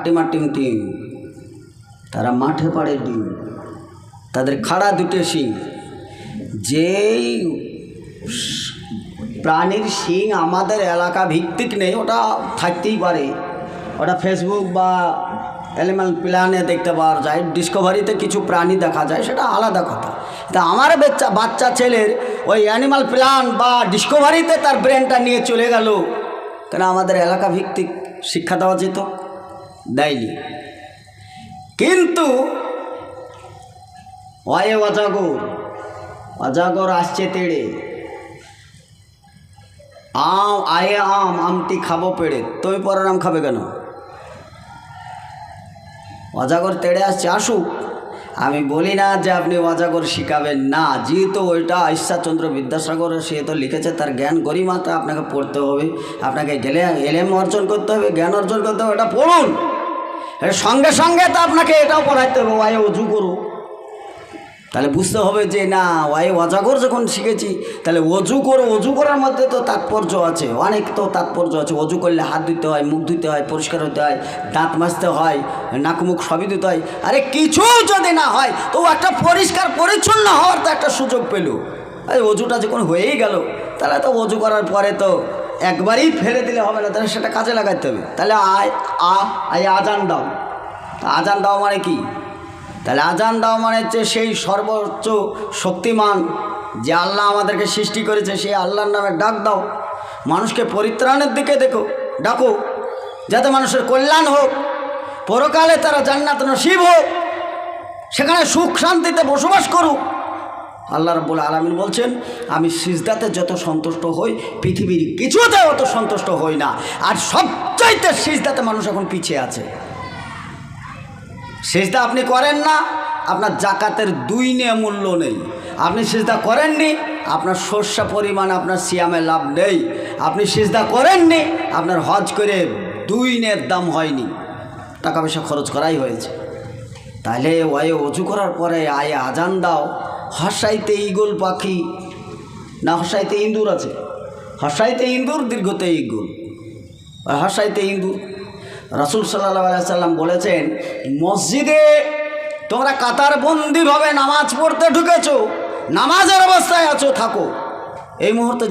টিমা team team, তারা মাঠে পাড়ে ডিম, তাদের খাড়া দুটো শিং। যেই প্রাণীর শিং আমাদের এলাকা ভিত্তিক নেই, ওটা থাকতেই পারে, ওটা ফেসবুক বা অ্যানিমাল প্ল্যানে দেখতে পাওয়া যায়, ডিসকভারিতে কিছু প্রাণী দেখা যায়, সেটা আলাদা কথা। তা আমার বাচ্চা ছেলের ওই অ্যানিমাল প্ল্যান বা ডিসকভারিতে তার ব্রেনটা নিয়ে চলে গেল, কেন আমাদের এলাকা ভিত্তিক শিক্ষা দেওয়া যেত, দেয়নি। কিন্তু ওয়ে অজাগর আসছে তেড়ে, আমটি খাবো পেড়ে, তুমি পরের আম খাবে কেন? অজাগর তেড়ে আসছে, আসুক। আমি বলি না যে আপনি অজাগর শিখাবেন না, যেহেতু ওইটা ঈশ্বরচন্দ্র বিদ্যাসাগর সে তো লিখেছে, তার জ্ঞান গরিমাটা আপনাকে পড়তে হবে, আপনাকে এলেম অর্জন করতে হবে, জ্ঞান অর্জন করতে হবে, এটা পড়ুন। এর সঙ্গে সঙ্গে তো আপনাকে এটাও পড়াইতে হবে, ওয়াই অজু করো। তাহলে বুঝতে হবে যে না, ওয়াই অজাগর যখন শিখেছি তাহলে অজু করো। অজু করার মধ্যে তো তাৎপর্য আছে, অনেক তো তাৎপর্য আছে। অজু করলে হাত ধুতে হয়, মুখ ধুতে হয়, পরিষ্কার হতে হয়, দাঁত মাজতে হয়, নাক মুখ সবই ধুতে হয়। আরে কিছু যদি না হয় তো একটা পরিষ্কার পরিচ্ছন্ন হওয়ার তো একটা সুযোগ পেল। আরে অজুটা যখন হয়েই গেল, তাহলে তো অজু করার পরে তো একবারই ফেলে দিলে হবে না, তাহলে সেটা কাজে লাগাতে হবে। তাহলে আজান দাও। আজান দাও মানে কি? তাহলে আজান দাও মানে হচ্ছে সেই সর্বোচ্চ শক্তিমান যে আল্লাহ আমাদেরকে সৃষ্টি করেছে, সেই আল্লাহর নামে ডাক দাও। মানুষকে পরিত্রাণের দিকে ডাকো, যাতে মানুষের কল্যাণ হোক, পরকালে তারা জান্নাত নসিব হোক, সেখানে সুখ শান্তিতে বসবাস করুক। আল্লাহ রাব্বুল আলামিন বলছেন, আমি সিজদাতে যত সন্তুষ্ট হই পৃথিবীর কিছুতে অত সন্তুষ্ট হই না। আর সবচাইতে সিজদাতে মানুষ এখন পিছিয়ে আছে। সিজদা আপনি করেন না, আপনার জাকাতের 2 নে মূল্য নেই। আপনি সিজদা করেননি, আপনার সর্ষা পরিমাণ আপনার সিয়ামে লাভ নেই। আপনি সিজদা করেননি, আপনার হজ করে 2 নের দাম হয়নি, টাকা পয়সা খরচ করাই হয়েছে। তাহলে ওই অজু করার পরে আজান দাও। হসাইতে ঈগল পাখি না, হসাইতে ইঁদুর আছে, হসাইতে ইঁদুর, দীর্ঘতে ঈগল, হসাইতে ইঁদুর। রাসূল সাল্লাল্লাহু আলাইহি সাল্লাম বলেছেন, মসজিদে তোমরা কাতারবন্দিভাবে নামাজ পড়তে ঢুকেছো, নামাজের অবস্থায় আছো, থাকো। এই মুহূর্তে